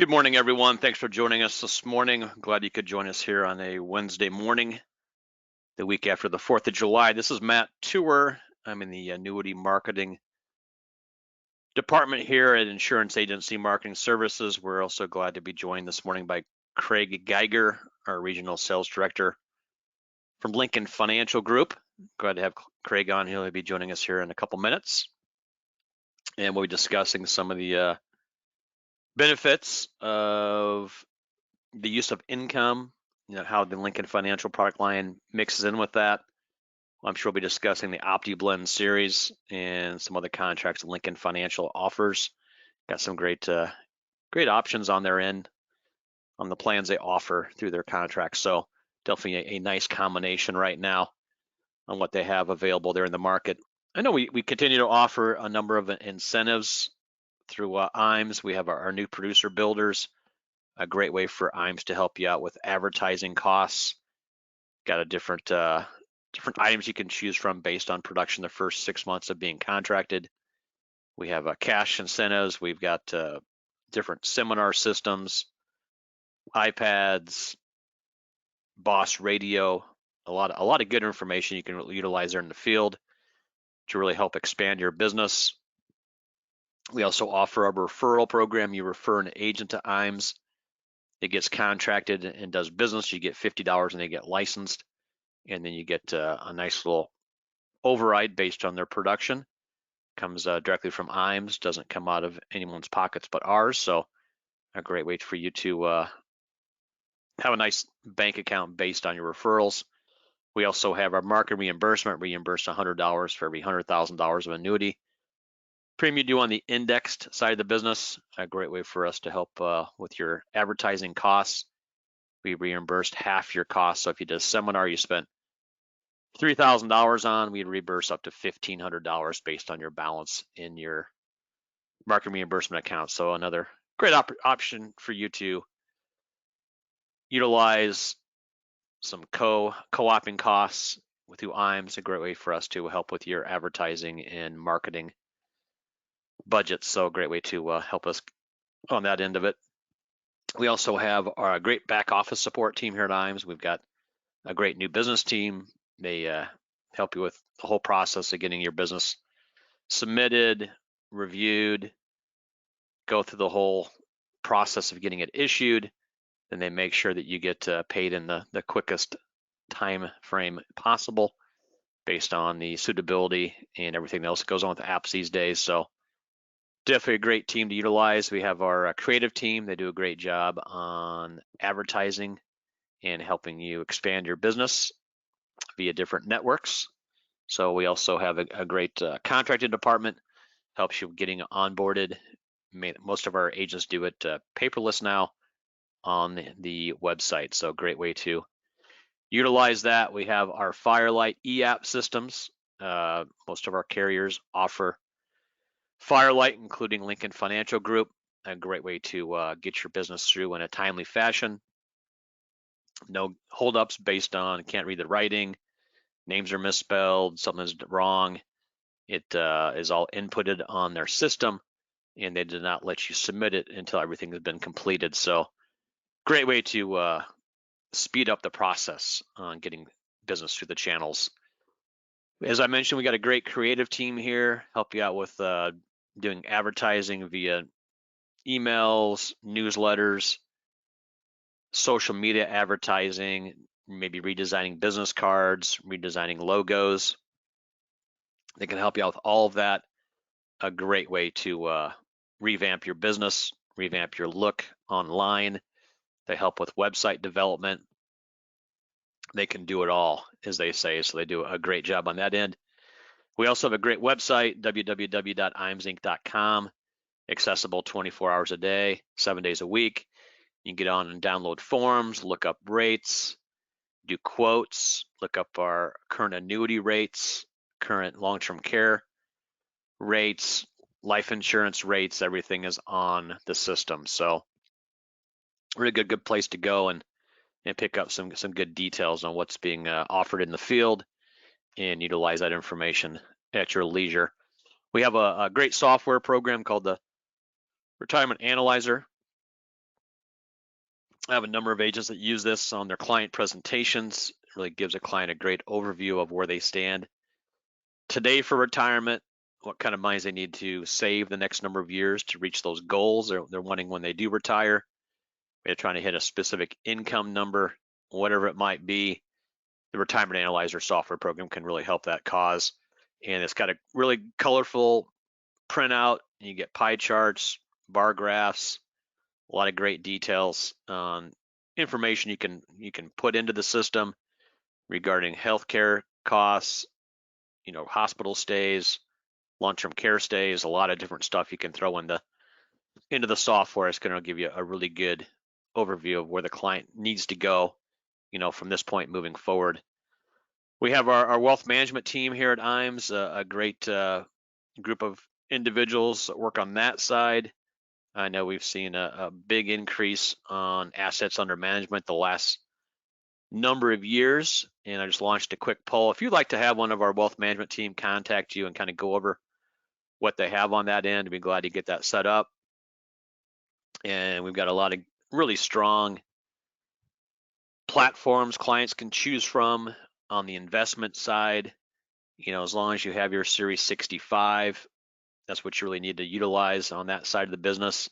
Good morning, everyone. Thanks for joining us this morning. Glad you could join us here on a Wednesday morning, the week after the 4th of July. This is Matt Tour. I'm in the annuity marketing department here at Insurance Agency Marketing Services. We're also glad to be joined this morning by Craig Geiger, our regional sales director from Lincoln Financial Group. Glad to have Craig on. He'll be joining us here in a couple minutes. And we'll be discussing some of the benefits of the use of income, how the Lincoln Financial product line mixes in with that. I'm sure we'll be discussing the OptiBlend series and some other contracts Lincoln Financial offers. Got some great options on their end on the plans they offer through their contracts. So definitely a nice combination right now on what they have available there in the market. I know we continue to offer a number of incentives through IMES. We have our new producer builders, a great way for IMES to help you out with advertising costs. Got a different items you can choose from based on production the first 6 months of being contracted. We have cash incentives. We've got different seminar systems, iPads, Boss Radio, a lot of good information you can utilize there in the field to really help expand your business. We also offer a referral program. You refer an agent to IMES, it gets contracted and does business. You get $50 and they get licensed, and then you get a nice little override based on their production. Comes directly from IMES, doesn't come out of anyone's pockets but ours. So a great way for you to have a nice bank account based on your referrals. We also have our market reimbursement, reimburse $100 for every $100,000 of annuity premium due on the indexed side of the business. A great way for us to help with your advertising costs. We reimbursed half your costs. So if you did a seminar you spent $3,000 on, we'd reimburse up to $1,500 based on your balance in your market reimbursement account. So another great option for you to utilize some co-oping costs through IMES. A great way for us to help with your advertising and marketing budgets. So a great way to help us on that end of it. We also have our great back office support team here at IMES. We've got a great new business team. They help you with the whole process of getting your business submitted, reviewed, go through the whole process of getting it issued. Then they make sure that you get paid in the quickest time frame possible based on the suitability and everything else that goes on with the apps these days. So definitely a great team to utilize. We have our creative team. They do a great job on advertising and helping you expand your business via different networks. So we also have a great contracting department, helps you getting onboarded. Most of our agents do it paperless now on the website. So great way to utilize that. We have our Firelight e-app systems. Most of our carriers offer Firelight, including Lincoln Financial Group. A great way to get your business through in a timely fashion. No holdups based on can't read the writing, names are misspelled, something's wrong. It is all inputted on their system, and they did not let you submit it until everything has been completed. So great way to speed up the process on getting business through the channels. As I mentioned, we got a great creative team here, help you out with doing advertising via emails, newsletters, social media advertising, maybe redesigning business cards, redesigning logos. They can help you out with all of that. A great way to revamp your business, revamp your look online. They help with website development. They can do it all, as they say, so they do a great job on that end. We also have a great website, www.imesinc.com, accessible 24 hours a day, 7 days a week. You can get on and download forms, look up rates, do quotes, look up our current annuity rates, current long-term care rates, life insurance rates. Everything is on the system. So really good place to go and pick up some good details on what's being offered in the field and utilize that information at your leisure. We have a great software program called the Retirement Analyzer. I have a number of agents that use this on their client presentations. It really gives a client a great overview of where they stand today for retirement, what kind of monies they need to save the next number of years to reach those goals they're wanting when they do retire. They're trying to hit a specific income number, whatever it might be. The Retirement Analyzer software program can really help that cause. And it's got a really colorful printout. You get pie charts, bar graphs, a lot of great details on information you can put into the system regarding healthcare costs, hospital stays, long-term care stays, a lot of different stuff you can throw into the software. It's going to give you a really good overview of where the client needs to go, from this point moving forward. We have our wealth management team here at IMES, a great group of individuals that work on that side. I know we've seen a big increase on assets under management the last number of years, and I just launched a quick poll. If you'd like to have one of our wealth management team contact you and kind of go over what they have on that end, I'd be glad to get that set up. And we've got a lot of really strong platforms clients can choose from on the investment side. As long as you have your Series 65, that's what you really need to utilize on that side of the business.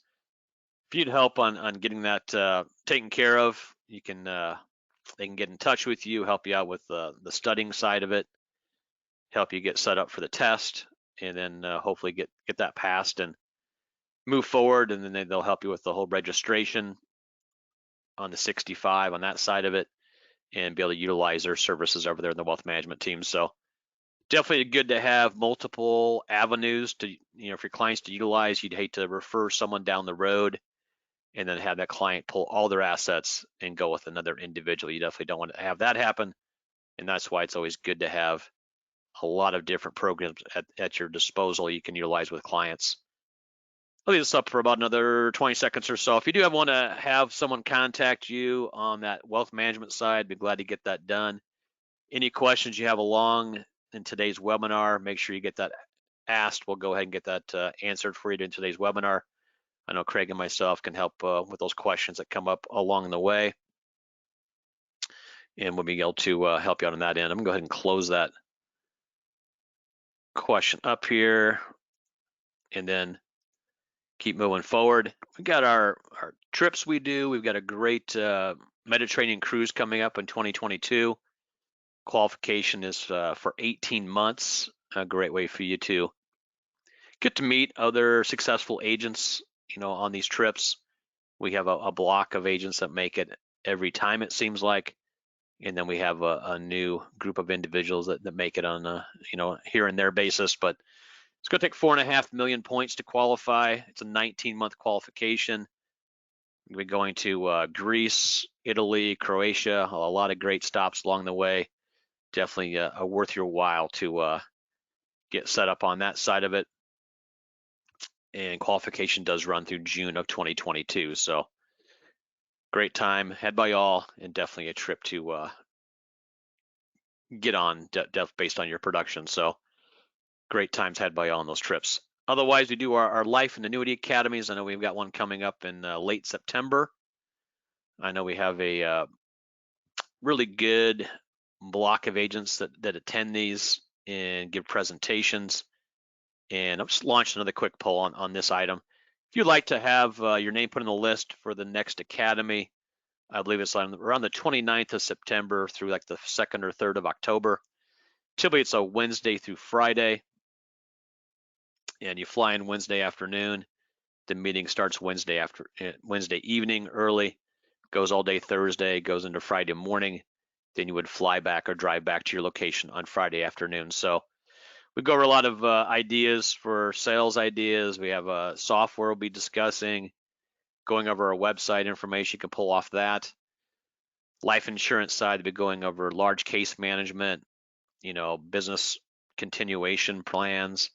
If you'd help on getting that taken care of, they can get in touch with you, help you out with the studying side of it, help you get set up for the test, and then hopefully get that passed and move forward. And then they'll help you with the whole registration on the 65 on that side of it, and be able to utilize their services over there in the wealth management team. So definitely good to have multiple avenues to, for your clients to utilize. You'd hate to refer someone down the road and then have that client pull all their assets and go with another individual. You definitely don't want to have that happen. And that's why it's always good to have a lot of different programs at your disposal you can utilize with clients. I'll leave this up for about another 20 seconds or so. If you do want to have someone contact you on that wealth management side, be glad to get that done. Any questions you have along in today's webinar, make sure you get that asked. We'll go ahead and get that answered for you in today's webinar. I know Craig and myself can help with those questions that come up along the way, and we'll be able to help you out on that end. I'm gonna go ahead and close that question up here and then keep moving forward. We got our trips we do. We've got a great Mediterranean cruise coming up in 2022. Qualification is for 18 months. A great way for you to get to meet other successful agents, on these trips. We have a block of agents that make it every time, it seems like. And then we have a new group of individuals that make it on a, here and there basis. But it's going to take 4.5 million points to qualify. It's a 19-month qualification. We're going to Greece, Italy, Croatia, a lot of great stops along the way. Definitely worth your while to get set up on that side of it. And qualification does run through June of 2022. So great time had by all, and definitely a trip to get on based on your production. So great times had by all on those trips. Otherwise, we do our life and annuity academies. I know we've got one coming up in late September. I know we have a really good block of agents that attend these and give presentations. And I've just launched another quick poll on this item. If you'd like to have your name put on the list for the next academy, I believe it's around the 29th of September through like the 2nd or 3rd of October. Typically it's a Wednesday through Friday, and you fly in Wednesday afternoon. The meeting starts Wednesday evening early, goes all day Thursday, goes into Friday morning. Then you would fly back or drive back to your location on Friday afternoon. So we go over a lot of ideas for sales ideas. We have software we'll be discussing, going over our website information you can pull off that. Life insurance side, we'll be going over large case management, business continuation plans.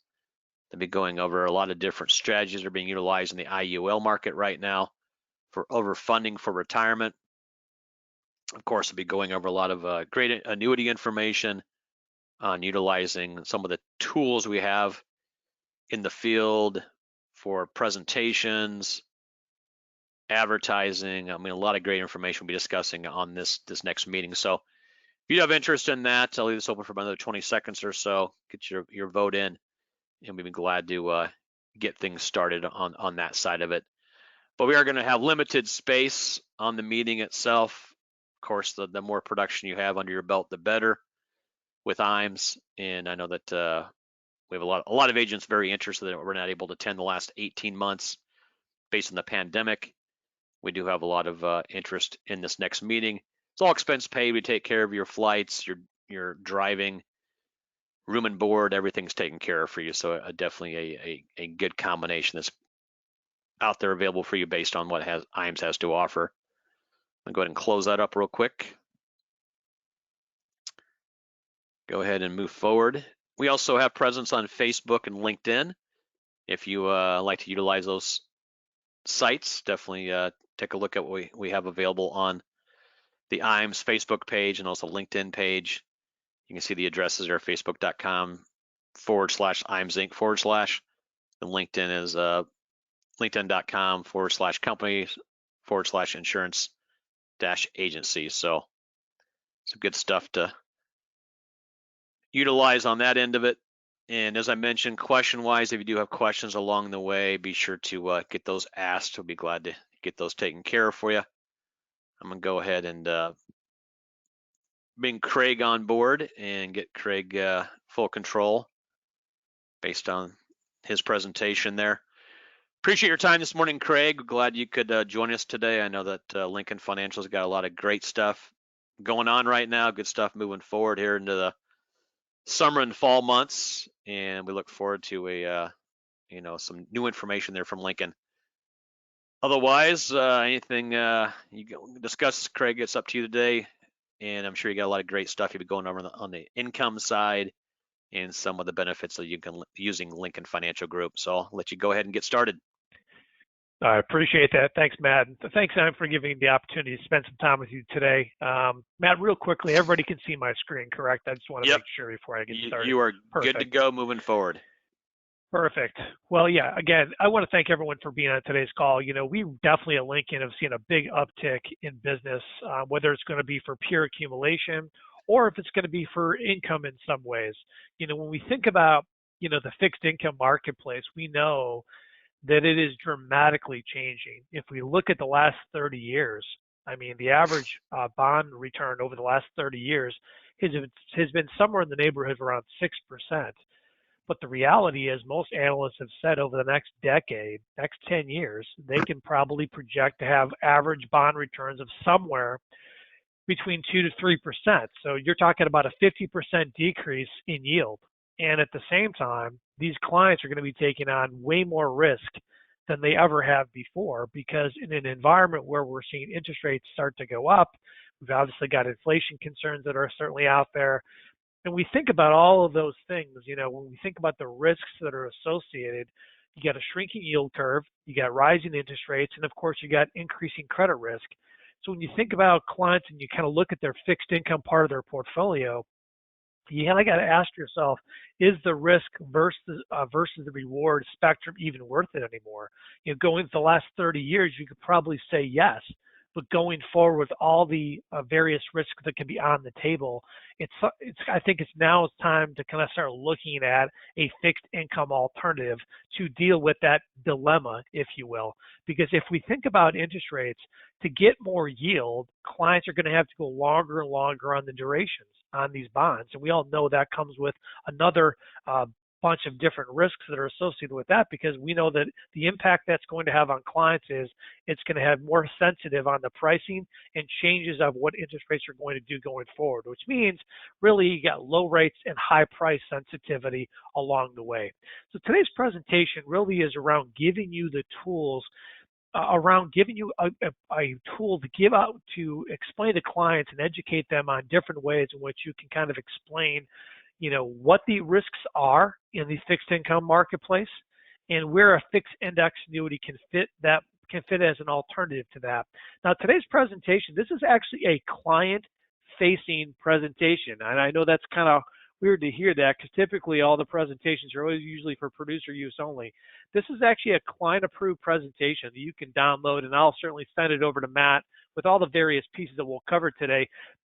They'll be going over a lot of different strategies that are being utilized in the IUL market right now for overfunding for retirement. Of course, we'll be going over a lot of great annuity information on utilizing some of the tools we have in the field for presentations, advertising. I mean, a lot of great information we'll be discussing on this next meeting. So if you have interest in that, I'll leave this open for another 20 seconds or so. Get your vote in, and we'd be glad to get things started on that side of it. But we are going to have limited space on the meeting itself. Of course, the more production you have under your belt, the better with IMES. And I know that we have a lot of agents very interested that we're not able to attend the last 18 months based on the pandemic. We do have a lot of interest in this next meeting. It's all expense paid. We take care of your flights, your driving, room and board, everything's taken care of for you. So definitely a good combination that's out there available for you based on what IMES has to offer. I'll go ahead and close that up real quick. Go ahead and move forward. We also have presence on Facebook and LinkedIn. If you like to utilize those sites, definitely take a look at what we have available on the IMES Facebook page and also LinkedIn page. You can see the addresses are facebook.com/IMES Inc. And LinkedIn is linkedin.com/companies/insurance-agency. So some good stuff to utilize on that end of it. And as I mentioned, question-wise, if you do have questions along the way, be sure to get those asked. We'll be glad to get those taken care of for you. I'm going to go ahead and bring Craig on board and get Craig full control based on his presentation there. Appreciate your time this morning, Craig. Glad you could join us today. I know that Lincoln Financial's got a lot of great stuff going on right now, good stuff moving forward here into the summer and fall months, and we look forward to some new information there from Lincoln. Otherwise, anything you discuss, Craig, it's up to you today, and I'm sure you got a lot of great stuff you've been going over on the income side and some of the benefits that you can using Lincoln Financial Group. So I'll let you go ahead and get started. I appreciate that. Thanks, Matt. Thanks, Sam, for giving me the opportunity to spend some time with you today. Matt, real quickly, everybody can see my screen, correct? I just want to make sure before I get started. You are Perfect. Good to go moving forward. Perfect. Well, yeah, again, I want to thank everyone for being on today's call. You know, we definitely at Lincoln have seen a big uptick in business, whether it's going to be for pure accumulation or if it's going to be for income in some ways. You know, when we think about, the fixed income marketplace, we know that it is dramatically changing. If we look at the last 30 years, I mean, the average bond return over the last 30 years has been somewhere in the neighborhood of around 6%. But the reality is most analysts have said over the next decade, next 10 years, they can probably project to have average bond returns of somewhere between 2 to 3%. So you're talking about a 50% decrease in yield. And at the same time, these clients are going to be taking on way more risk than they ever have before, because in an environment where we're seeing interest rates start to go up, we've obviously got inflation concerns that are certainly out there. And we think about all of those things, when we think about the risks that are associated, you got a shrinking yield curve, you got rising interest rates, and of course you got increasing credit risk. So when you think about clients and you kind of look at their fixed income part of their portfolio, you kind of got to ask yourself, is the risk versus the reward spectrum even worth it anymore? Going the last 30 years, you could probably say yes. But going forward with all the various risks that can be on the table, I think it's now time to kind of start looking at a fixed income alternative to deal with that dilemma, if you will. Because if we think about interest rates, to get more yield, clients are going to have to go longer and longer on the durations on these bonds. And we all know that comes with another bunch of different risks that are associated with that, because we know that the impact that's going to have on clients is it's going to have more sensitive on the pricing and changes of what interest rates are going to do going forward, which means really you got low rates and high price sensitivity along the way. So today's presentation really is around giving you the tools, around giving you a tool to give out to explain to clients and educate them on different ways in which you can kind of explain what the risks are in the fixed income marketplace and where a fixed index annuity can fit as an alternative to that. Now, today's presentation, this is actually a client-facing presentation. And I know that's kind of weird to hear that because typically all the presentations are always usually for producer use only. This is actually a client-approved presentation that you can download, and I'll certainly send it over to Matt with all the various pieces that we'll cover today.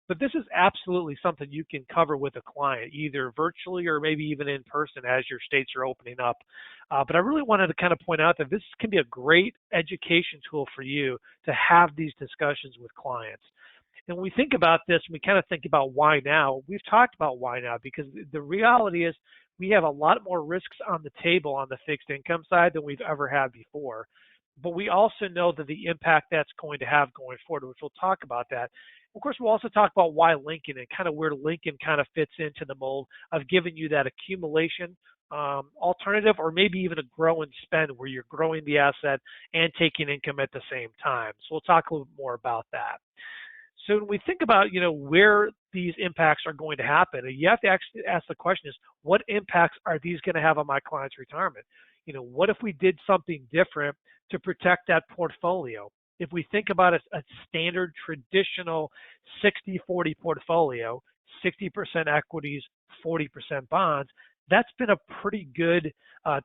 But this is absolutely something you can cover with a client, either virtually or maybe even in person as your states are opening up. But I really wanted to kind of point out that this can be a great education tool for you to have these discussions with clients. And when we think about this, we kind of think about why now. We've talked about why now because the reality is we have a lot more risks on the table on the fixed income side than we've ever had before. But we also know that the impact that's going to have going forward, which we'll talk about that. Of course, we'll also talk about why Lincoln and kind of where Lincoln kind of fits into the mold of giving you that accumulation alternative, or maybe even a grow and spend where you're growing the asset and taking income at the same time. So we'll talk a little bit more about that. So when we think about, where these impacts are going to happen, you have to actually ask the question is, what impacts are these going to have on my client's retirement? What if we did something different to protect that portfolio? If we think about a standard traditional 60-40 portfolio, 60% equities, 40% bonds, that's been a pretty good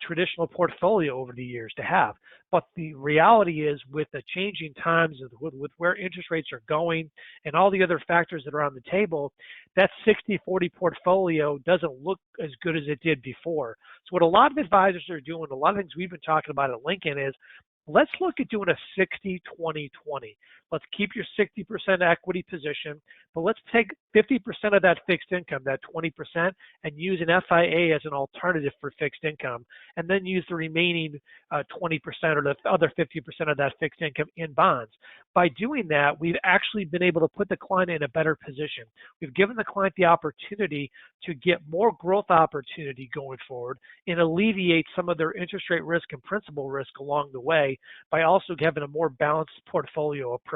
traditional portfolio over the years to have. But the reality is with the changing times, with where interest rates are going and all the other factors that are on the table, that 60-40 portfolio doesn't look as good as it did before. So what a lot of advisors are doing, a lot of things we've been talking about at Lincoln is, let's look at doing a 60-20-20. Let's keep your 60% equity position, but let's take 50% of that fixed income, that 20%, and use an FIA as an alternative for fixed income, and then use the remaining 20% or the other 50% of that fixed income in bonds. By doing that, we've actually been able to put the client in a better position. We've given the client the opportunity to get more growth opportunity going forward and alleviate some of their interest rate risk and principal risk along the way by also having a more balanced portfolio approach.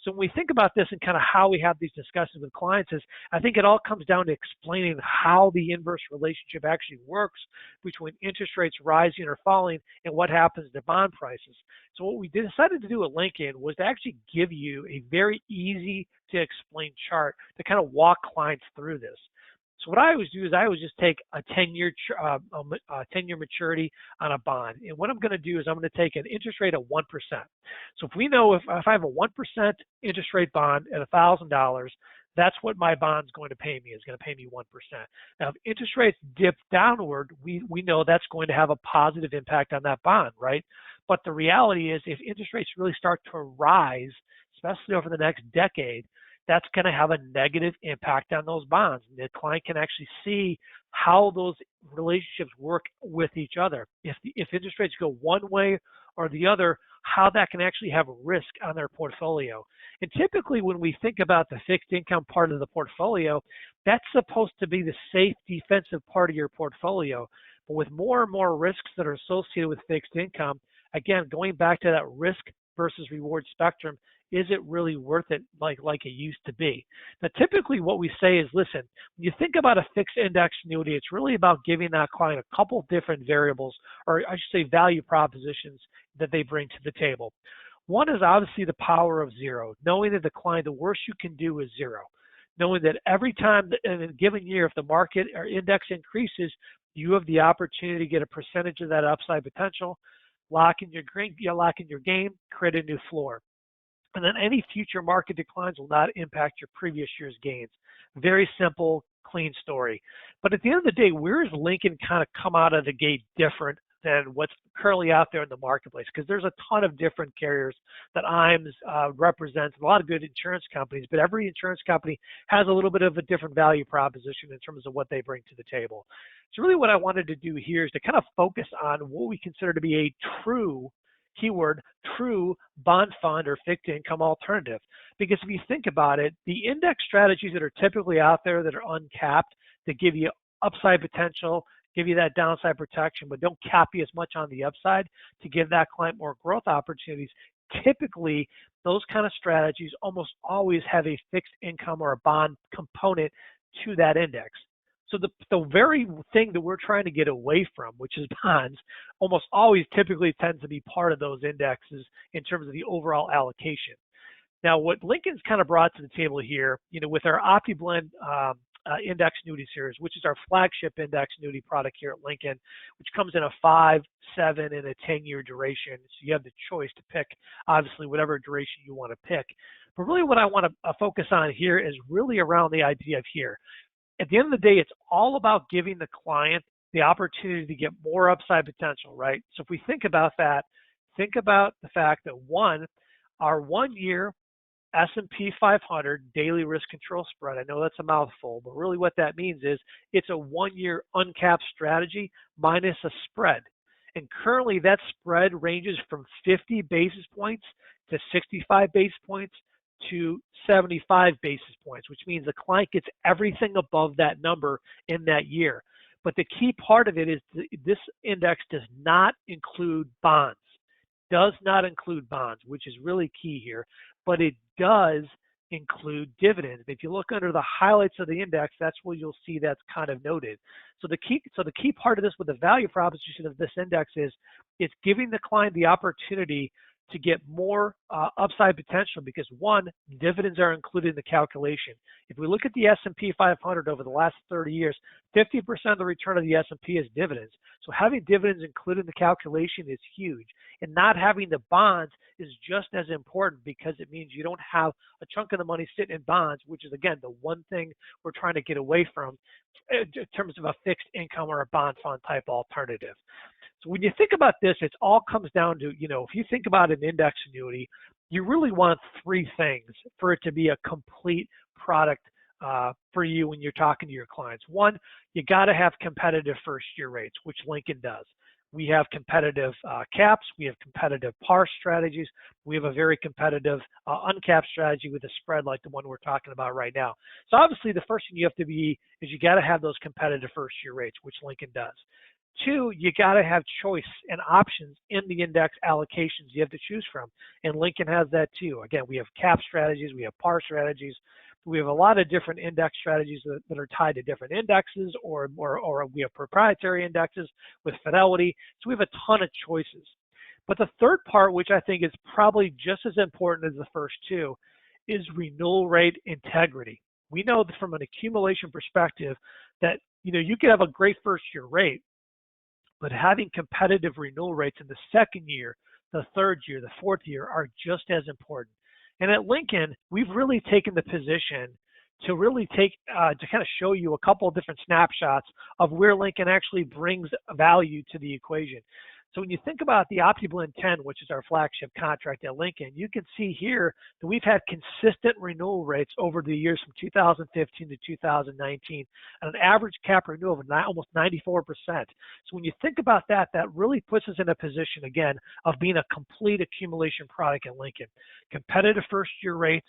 So when we think about this and kind of how we have these discussions with clients is, I think it all comes down to explaining how the inverse relationship actually works between interest rates rising or falling and what happens to bond prices. So what we decided to do at Lincoln was to actually give you a very easy to explain chart to kind of walk clients through this. So what I always do is I always just take a 10-year maturity on a bond. And what I'm going to do is I'm going to take an interest rate of 1%. So if we know if I have a 1% interest rate bond at $1,000, that's what my bond's going to pay me. It's going to pay me 1%. Now, if interest rates dip downward, we know that's going to have a positive impact on that bond, right? But the reality is if interest rates really start to rise, especially over the next decade, that's going to have a negative impact on those bonds. And the client can actually see how those relationships work with each other. If interest rates go one way or the other, how that can actually have risk on their portfolio. And typically when we think about the fixed income part of the portfolio, that's supposed to be the safe defensive part of your portfolio. But with more and more risks that are associated with fixed income, again, going back to that risk versus reward spectrum, is it really worth it like it used to be? Now, typically what we say is, listen, when you think about a fixed index annuity, it's really about giving that client a couple different variables, or I should say value propositions that they bring to the table. One is obviously the power of zero, knowing that the client, the worst you can do is zero. Knowing that every time in a given year, if the market or index increases, you have the opportunity to get a percentage of that upside potential, lock in your game, create a new floor. And then any future market declines will not impact your previous year's gains. Very simple, clean story. But at the end of the day, where is Lincoln kind of come out of the gate different than what's currently out there in the marketplace? Because there's a ton of different carriers that IAMS represents, a lot of good insurance companies, but every insurance company has a little bit of a different value proposition in terms of what they bring to the table. So really what I wanted to do here is to kind of focus on what we consider to be a true keyword, true bond fund or fixed income alternative. Because if you think about it, the index strategies that are typically out there that are uncapped, that give you upside potential, give you that downside protection, but don't cap you as much on the upside to give that client more growth opportunities, typically those kind of strategies almost always have a fixed income or a bond component to that index. So the very thing that we're trying to get away from, which is bonds, almost always typically tends to be part of those indexes in terms of the overall allocation. Now, what Lincoln's kind of brought to the table here, with our OptiBlend index annuity series, which is our flagship index annuity product here at Lincoln, which comes in a 5, 7, and a 10-year duration. So you have the choice to pick, obviously, whatever duration you want to pick. But really what I want to focus on here is really around the idea of here. At the end of the day, it's all about giving the client the opportunity to get more upside potential, right? So if we think about that, think about the fact that one, our 1-year S&P 500 daily risk control spread. I know that's a mouthful, but really what that means is it's a 1-year uncapped strategy minus a spread. And currently that spread ranges from 50 basis points to 65 basis points to 75 basis points, which means the client gets everything above that number in that year. But the key part of it is this index does not include bonds, which is really key here, but it does include dividends. If you look under the highlights of the index, that's where you'll see that's kind of noted. So the key part of this with the value proposition of this index is it's giving the client the opportunity to get more upside potential because one, dividends are included in the calculation. If we look at the S&P 500 over the last 30 years, 50% of the return of the S&P is dividends. So having dividends included in the calculation is huge. And not having the bonds is just as important because it means you don't have a chunk of the money sitting in bonds, which is, again, the one thing we're trying to get away from in terms of a fixed income or a bond fund type alternative. So when you think about this, it all comes down to, if you think about an index annuity, you really want 3 things for it to be a complete product for you when you're talking to your clients. One, you got to have competitive first year rates, which Lincoln does. We have competitive caps. We have competitive par strategies. We have a very competitive uncapped strategy with a spread like the one we're talking about right now. So obviously the first thing you have to be is you got to have those competitive first year rates, which Lincoln does. 2, you got to have choice and options in the index allocations you have to choose from. And Lincoln has that too. Again, we have cap strategies, we have par strategies. We have a lot of different index strategies that are tied to different indexes or we have proprietary indexes with Fidelity. So we have a ton of choices. But the third part, which I think is probably just as important as the first 2, is renewal rate integrity. We know that from an accumulation perspective that you could have a great first year rate, but having competitive renewal rates in the second year, the third year, the fourth year are just as important. And at Lincoln, we've really taken the position to really to kind of show you a couple of different snapshots of where Lincoln actually brings value to the equation. So when you think about the OptiBlend 10, which is our flagship contract at Lincoln, you can see here that we've had consistent renewal rates over the years from 2015 to 2019, and an average cap renewal of almost 94%. So when you think about that, that really puts us in a position, again, of being a complete accumulation product at Lincoln. Competitive first-year rates,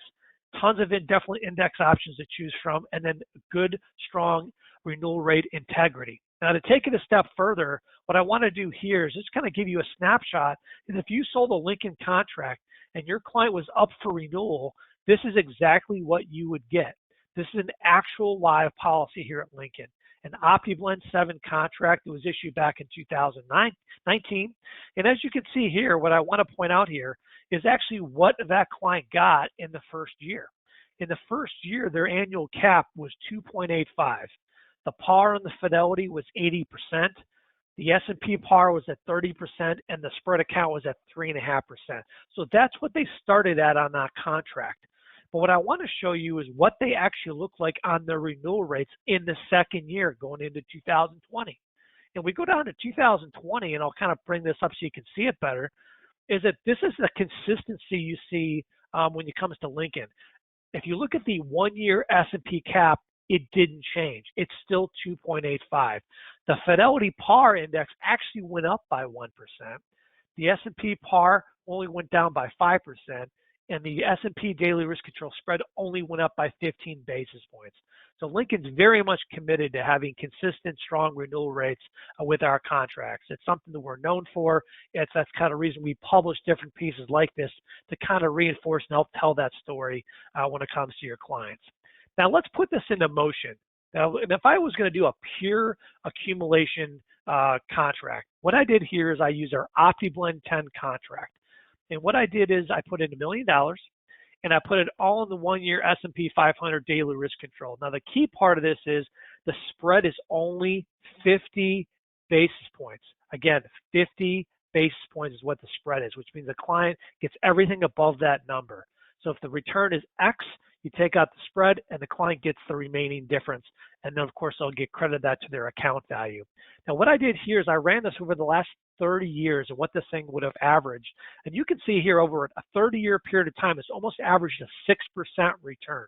tons of definitely index options to choose from, and then good, strong renewal rate integrity. Now, to take it a step further, what I want to do here is just kind of give you a snapshot. And if you sold a Lincoln contract and your client was up for renewal, this is exactly what you would get. This is an actual live policy here at Lincoln. An OptiBlend 7 contract that was issued back in 2019. And as you can see here, what I want to point out here is actually what that client got in the first year. In the first year, their annual cap was 2.85. The par on the Fidelity was 80%. The S&P par was at 30%, and the spread account was at 3.5%. So that's what they started at on that contract. But what I want to show you is what they actually look like on their renewal rates in the second year going into 2020. And we go down to 2020, and I'll kind of bring this up so you can see it better, is that this is the consistency you see when it comes to Lincoln. If you look at the 1-year S&P cap, it didn't change. It's still 2.85. The Fidelity par index actually went up by 1%. The S&P par only went down by 5%, and the S&P daily risk control spread only went up by 15 basis points. So Lincoln's very much committed to having consistent, strong renewal rates with our contracts. It's something that we're known for. That's kind of reason we publish different pieces like this to kind of reinforce and help tell that story when it comes to your clients. Now let's put this into motion. Now, if I was going to do a pure accumulation contract, what I did here is I used our OptiBlend 10 contract. And what I did is I put in $1 million and I put it all in the 1-year S&P 500 daily risk control. Now, the key part of this is the spread is only 50 basis points. Again, 50 basis points is what the spread is, which means the client gets everything above that number. So if the return is X, you take out the spread and the client gets the remaining difference. And then, of course, they'll get credit that to their account value. Now, what I did here is I ran this over the last 30 years and what this thing would have averaged. And you can see here over a 30-year period of time, it's almost averaged a 6% return.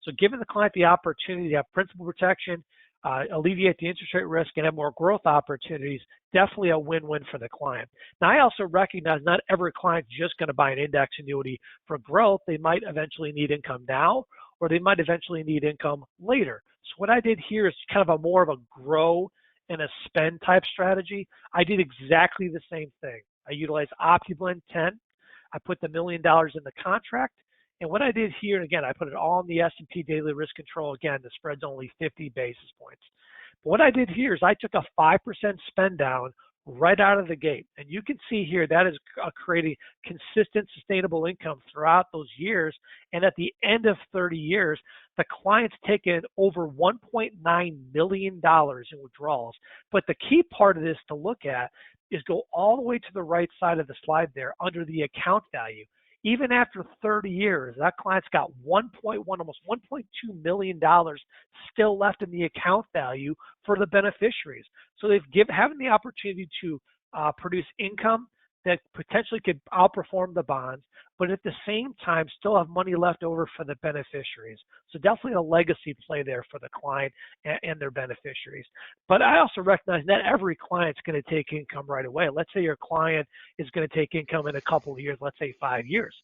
So giving the client the opportunity to have principal protection, alleviate the interest rate risk, and have more growth opportunities, definitely a win-win for the client. Now, I also recognize not every client's just going to buy an index annuity for growth. They might eventually need income now, or they might eventually need income later. So what I did here is kind of a more of a grow and a spend type strategy. I did exactly the same thing. I utilized OptiBlend 10. I put the $1 million in the contract. And what I did here, and again, I put it all in the S&P daily risk control. Again, the spread's only 50 basis points. But what I did here is I took a 5% spend down right out of the gate. And you can see here that is creating consistent, sustainable income throughout those years. And at the end of 30 years, the client's taken over $1.9 million in withdrawals. But the key part of this to look at is go all the way to the right side of the slide there under the account value. Even after 30 years, that client's got almost $1.2 million still left in the account value for the beneficiaries. So they've having the opportunity to produce income that potentially could outperform the bonds, but at the same time still have money left over for the beneficiaries. So definitely a legacy play there for the client and their beneficiaries. But I also recognize not every client's going to take income right away. Let's say your client is going to take income in a couple of years, let's say 5 years.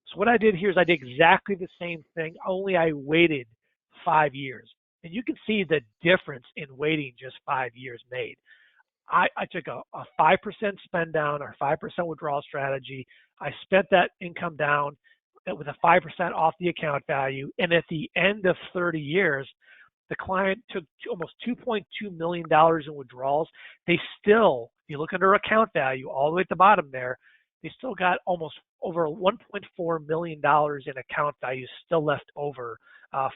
So what I did here is I did exactly the same thing, only I waited 5 years. And you can see the difference in waiting just 5 years made. I took a 5% spend down or 5% withdrawal strategy. I spent that income down with a 5% off the account value. And at the end of 30 years, the client took almost $2.2 million in withdrawals. They still, if you look under account value all the way at the bottom there, they still got almost over $1.4 million in account value still left over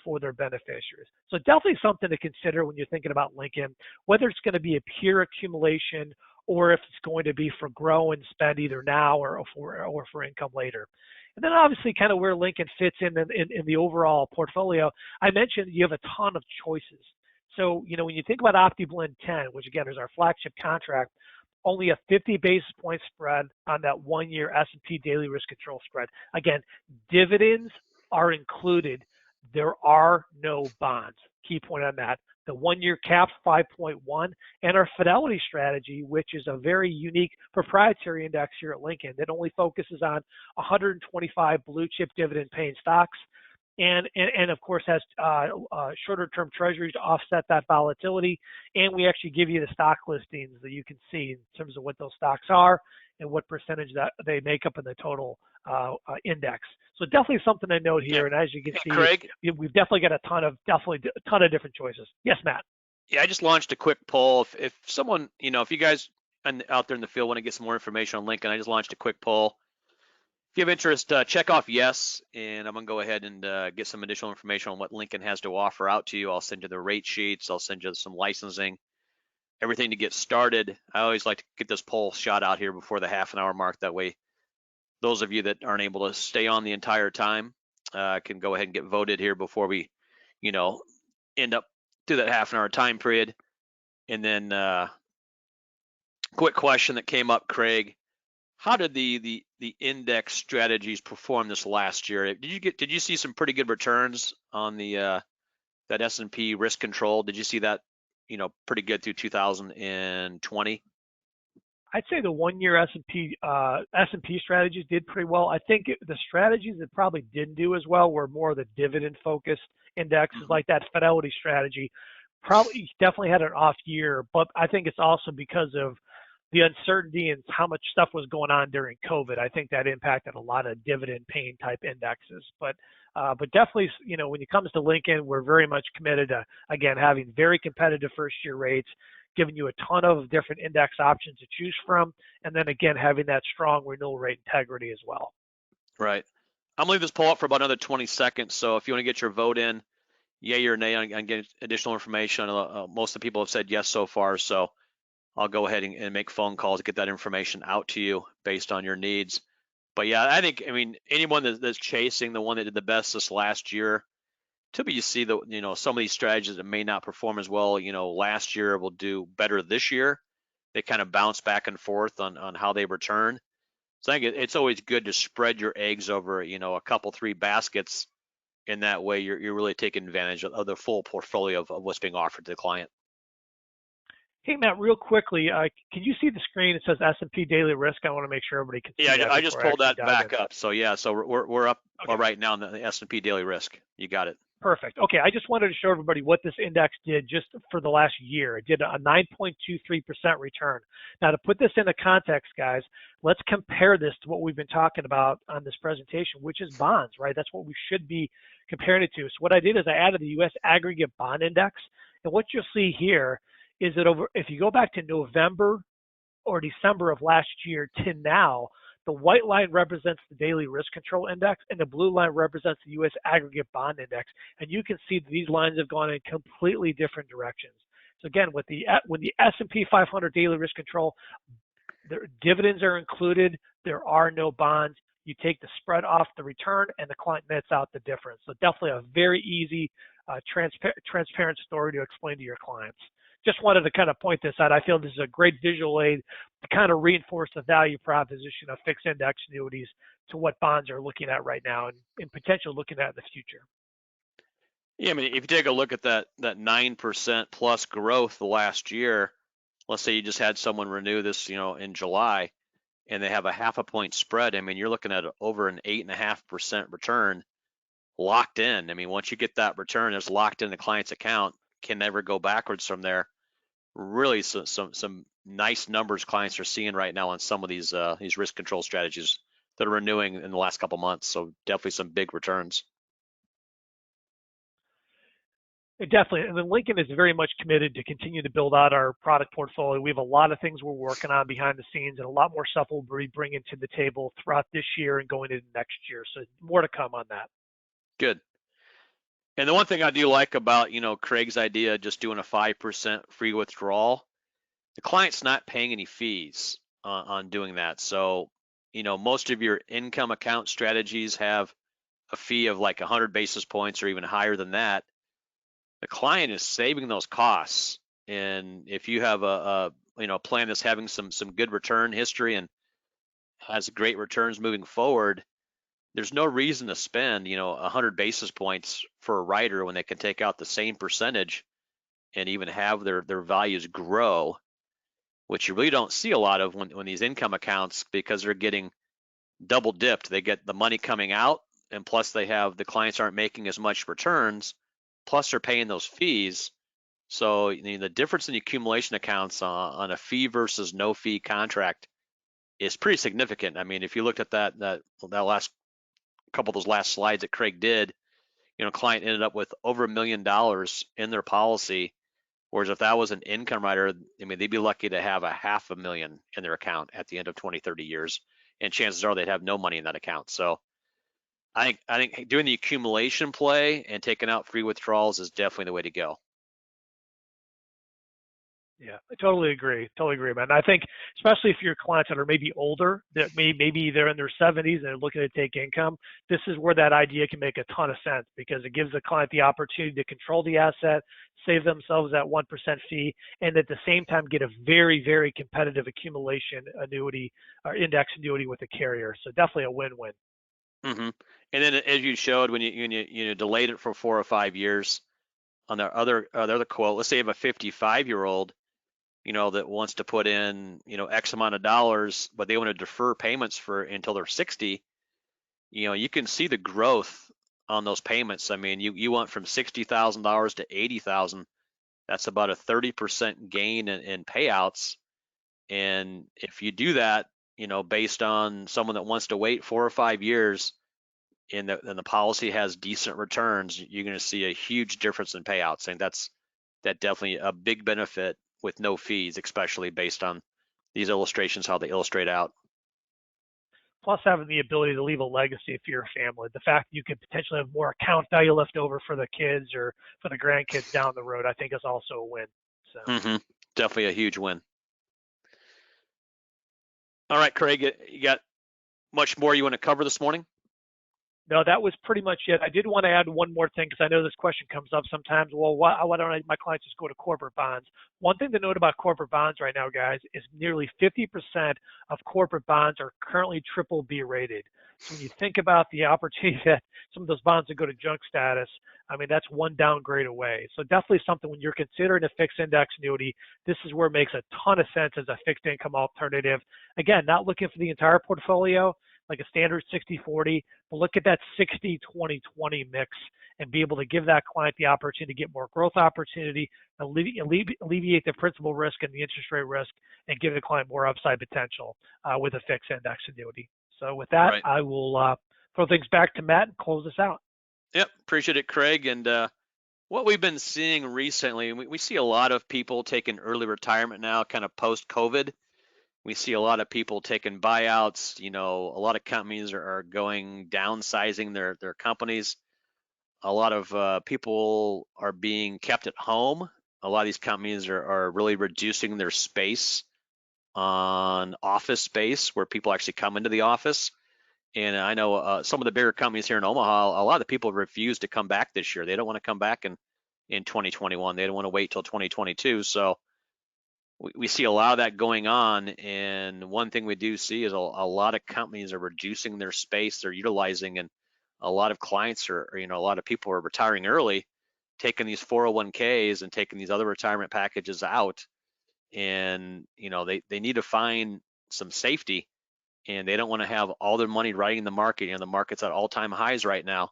for their beneficiaries. So definitely something to consider when you're thinking about Lincoln, whether it's going to be a pure accumulation or if it's going to be for grow and spend either now or for income later. And then obviously kind of where Lincoln fits in the overall portfolio, I mentioned you have a ton of choices. So, when you think about OptiBlend 10, which again is our flagship contract, only a 50 basis point spread on that 1-year S&P daily risk control spread. Again, dividends are included. There are no bonds. Key point on that. The 1-year cap's 5.1, and our Fidelity strategy, which is a very unique proprietary index here at Lincoln that only focuses on 125 blue chip dividend paying stocks. And of course has shorter term treasuries to offset that volatility. And we actually give you the stock listings that you can see in terms of what those stocks are and what percentage that they make up in the total index. So definitely something to note here. Yeah. And as you can see, Craig, we've definitely got a ton of different choices. Yes, Matt. yeah, I just launched a quick poll. If someone, if you guys out there in the field want to get some more information on Lincoln, I just launched a quick poll. If you have interest, check off yes, and I'm going to go ahead and get some additional information on what Lincoln has to offer out to you. I'll send you the rate sheets. I'll send you some licensing, everything to get started. I always like to get this poll shot out here before the half-an-hour mark. That way, those of you that aren't able to stay on the entire time can go ahead and get voted here before we, end up through that half-an-hour time period. And then quick question that came up, Craig. How did the index strategies perform this last year? Did you see some pretty good returns on the that S&P risk control? Did you see that pretty good through 2020? I'd say the 1-year S&P strategies did pretty well. I think the strategies that probably didn't do as well were more of the dividend focused indexes, like that Fidelity strategy. Probably definitely had an off year, but I think it's also because of the uncertainty and how much stuff was going on during COVID. I think that impacted a lot of dividend paying type indexes. But definitely, when it comes to Lincoln, we're very much committed to, again, having very competitive first year rates, giving you a ton of different index options to choose from, and then again, having that strong renewal rate integrity as well. Right. I'm gonna leave this poll up for about another 20 seconds. So if you want to get your vote in, yay or nay on getting additional information, most of the people have said yes so far. So I'll go ahead and make phone calls to get that information out to you based on your needs. But yeah, I mean, anyone that's chasing the one that did the best this last year, typically you see some of these strategies that may not perform as well, last year will do better this year. They kind of bounce back and forth on how they return. So I think it's always good to spread your eggs over, a couple, three baskets. In that way, you're really taking advantage of the full portfolio of what's being offered to the client. Hey, Matt, real quickly, can you see the screen? It says S&P Daily Risk. I want to make sure everybody can Yeah, see that I just before I pulled actually that dive in. back up. So yeah, so we're up Okay. right now in the S&P daily risk. You got it. Perfect. Okay, I just wanted to show everybody what this index did just for the last year. It did a 9.23% return. Now, to put this into context, guys, let's compare this to what we've been talking about on this presentation, which is bonds, right? That's what we should be comparing it to. So what I did is I added the U.S. Aggregate Bond Index, and what you'll see here is that if you go back to November or December of last year to now, the white line represents the daily risk control index, and the blue line represents the U.S. aggregate bond index. And you can see that these lines have gone in completely different directions. So again, with the when the S&P 500 daily risk control, their dividends are included. There are no bonds. You take the spread off the return, and the client nets out the difference. So definitely a very easy, transparent story to explain to your clients. Just wanted to kind of point this out. I feel this is a great visual aid to kind of reinforce the value proposition of fixed index annuities to what bonds are looking at right now and in potential looking at in the future. Yeah, I mean, if you take a look at that 9% plus growth the last year, let's say you just had someone renew this, in July, and they have a half a point spread. I mean, you're looking at over an 8.5% return locked in. I mean, once you get that return, it's locked in the client's account, can never go backwards from there. Really, some nice numbers clients are seeing right now on some of these risk control strategies that are renewing in the last couple months. So definitely some big returns. Definitely. And then Lincoln is very much committed to continue to build out our product portfolio. We have a lot of things we're working on behind the scenes and a lot more stuff we'll be bringing to the table throughout this year and going into next year. So more to come on that. Good. And the one thing I do like about, Craig's idea of just doing a 5% free withdrawal, the client's not paying any fees on doing that. So, most of your income account strategies have a fee of like 100 basis points or even higher than that. The client is saving those costs. And if you have a plan that's having some good return history and has great returns moving forward, there's no reason to spend 100 basis points for a rider when they can take out the same percentage and even have their values grow, which you really don't see a lot of when these income accounts, because they're getting double dipped. They get the money coming out, and plus the clients aren't making as much returns, plus they're paying those fees. So the difference in the accumulation accounts on a fee versus no fee contract is pretty significant. I mean, if you looked at that last couple of those last slides that Craig did, client ended up with over $1 million in their policy. Whereas if that was an income rider, I mean, they'd be lucky to have a $500,000 in their account at the end of 20, 30 years. And chances are they'd have no money in that account. So I think doing the accumulation play and taking out free withdrawals is definitely the way to go. Yeah, I totally agree. Totally agree, man. I think especially if your clients that are maybe older, that maybe they're in their 70s and they're looking to take income, this is where that idea can make a ton of sense because it gives the client the opportunity to control the asset, save themselves that 1% fee, and at the same time get a very, very competitive accumulation annuity or index annuity with a carrier. So definitely a win-win. Mm-hmm. And then as you showed, when you delayed it for 4 or 5 years, on the other quote, let's say you have a 55-year-old, that wants to put in, X amount of dollars, but they want to defer payments for until they're 60, you can see the growth on those payments. I mean, you went from $60,000 to 80,000. That's about a 30% gain in payouts. And if you do that, based on someone that wants to wait 4 or 5 years and the policy has decent returns, you're going to see a huge difference in payouts. And that definitely a big benefit with no fees, especially based on these illustrations, how they illustrate out. plus having the ability to leave a legacy for your family. The fact that you could potentially have more account value left over for the kids or for the grandkids down the road, I think is also a win. So. Hmm. Definitely a huge win. All right, Craig, you got much more you want to cover this morning? No, that was pretty much it. I did want to add one more thing because I know this question comes up sometimes. Well, why don't my clients just go to corporate bonds? One thing to note about corporate bonds right now, guys, is nearly 50% of corporate bonds are currently triple B rated. So when you think about the opportunity that some of those bonds that go to junk status, I mean, that's one downgrade away. So definitely something when you're considering a fixed index annuity, this is where it makes a ton of sense as a fixed income alternative. Again, not looking for the entire portfolio, like a standard 60-40, but look at that 60-20-20 mix and be able to give that client the opportunity to get more growth opportunity, alleviate the principal risk and the interest rate risk, and give the client more upside potential with a fixed index annuity. So with that, Right. I will throw things back to Matt and close this out. Yep. Appreciate it, Craig. And what we've been seeing recently, we see a lot of people taking early retirement now, kind of post COVID. We see a lot of people taking buyouts. A lot of companies are going downsizing their companies. A lot of people are being kept at home. A lot of these companies are really reducing their space on office space where people actually come into the office. And I know some of the bigger companies here in Omaha, a lot of the people refuse to come back this year. They don't want to come back in 2021. They don't want to wait till 2022. So we see a lot of that going on. And one thing we do see is a lot of companies are reducing their space they're utilizing, and a lot of clients a lot of people are retiring early, taking these 401ks and taking these other retirement packages out. And, they need to find some safety, and they don't want to have all their money riding the market. The market's at all-time highs right now,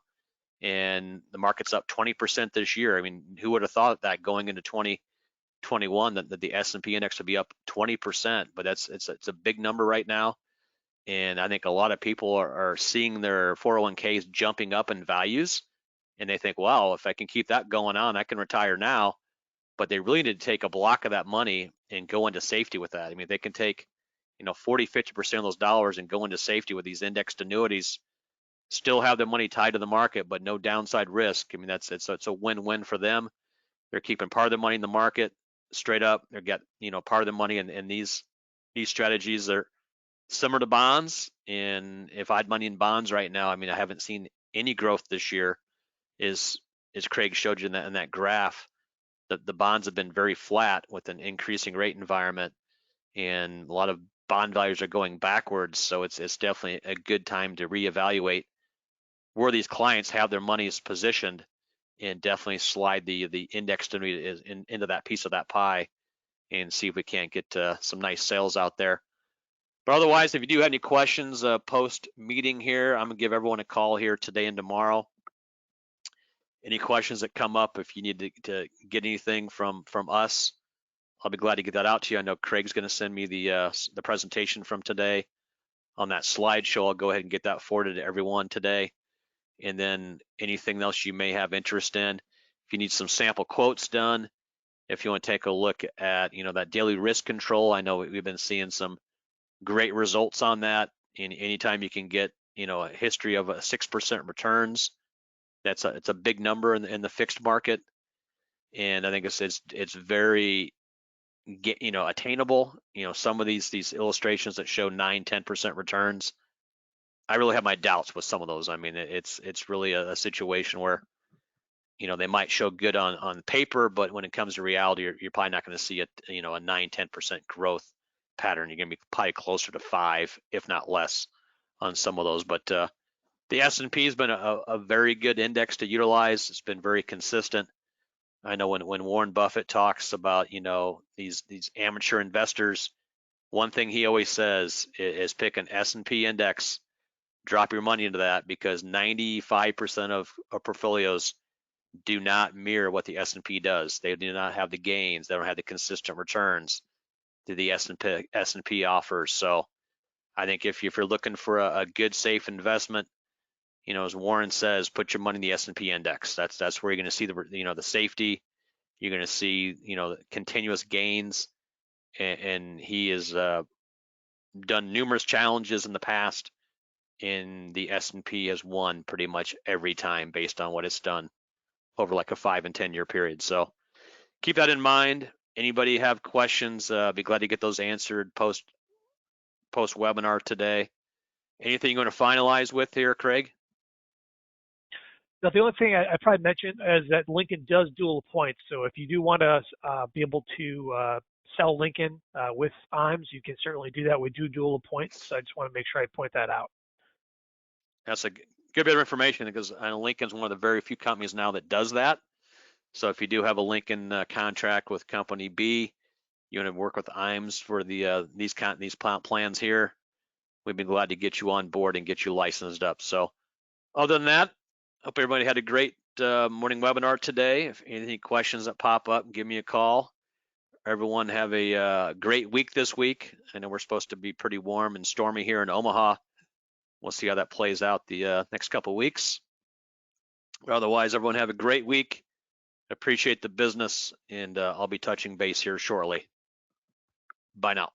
and the market's up 20% this year. I mean, who would have thought that going into 2021 that the S&P index would be up 20%? But it's a big number right now, and I think a lot of people are seeing their 401ks jumping up in values, and they think, wow, if I can keep that going on, I can retire now. But they really need to take a block of that money and go into safety with that. I mean, they can take 40-50% of those dollars and go into safety with these indexed annuities, still have their money tied to the market, but no downside risk. I mean, it's a win-win for them. They're keeping part of their money in the market straight up. They get part of the money in these strategies. They're similar to bonds. And if I had money in bonds right now, I mean, I haven't seen any growth this year. Is as Craig showed you in that graph, that the bonds have been very flat with an increasing rate environment, and a lot of bond values are going backwards. So it's definitely a good time to reevaluate where these clients have their monies positioned, and definitely slide the index into that piece of that pie and see if we can't get some nice sales out there. But otherwise, if you do have any questions post meeting here, I'm gonna give everyone a call here today and tomorrow. Any questions that come up, if you need to get anything from us, I'll be glad to get that out to you. I know Craig's going to send me the presentation from today on that slideshow. I'll go ahead and get that forwarded to everyone today. And then anything else you may have interest in, if you need some sample quotes done, if you want to take a look at that daily risk control, I know we've been seeing some great results on that. And anytime you can get a history of 6% returns, it's a big number in the fixed market. And I think it's very attainable. Some of these illustrations that show 9-10% returns, I really have my doubts with some of those. I mean, it's really a situation where they might show good on paper, but when it comes to reality, you're probably not going to see a 9-10% growth pattern. You're going to be probably closer to 5, if not less, on some of those. But the S&P has been a very good index to utilize. It's been very consistent. I know when Warren Buffett talks about these amateur investors, one thing he always says is pick an S&P index, drop your money into that, because 95% of portfolios do not mirror what the S&P does. They do not have the gains. They don't have the consistent returns that the S&P offers. So I think if you're looking for a good, safe investment, as Warren says, put your money in the S&P index. That's where you're going to see the safety. You're going to see continuous gains, and he has done numerous challenges in the past and the S&P has won pretty much every time based on what it's done over like a 5 and 10 year period. So keep that in mind. Anybody have questions? Be glad to get those answered post webinar today. Anything you want to finalize with here, Craig? Now, the only thing I probably mentioned is that Lincoln does dual points. So if you do want to be able to sell Lincoln with IMES, you can certainly do that. We do dual points. So I just want to make sure I point that out. That's a good bit of information because Lincoln's one of the very few companies now that does that. So if you do have a Lincoln contract with Company B, you want to work with IMES for these plans here, we'd be glad to get you on board and get you licensed up. So other than that, hope everybody had a great morning webinar today. If any questions that pop up, give me a call. Everyone have a great week this week. I know we're supposed to be pretty warm and stormy here in Omaha. We'll see how that plays out the next couple of weeks. Otherwise, everyone have a great week. Appreciate the business, and I'll be touching base here shortly. Bye now.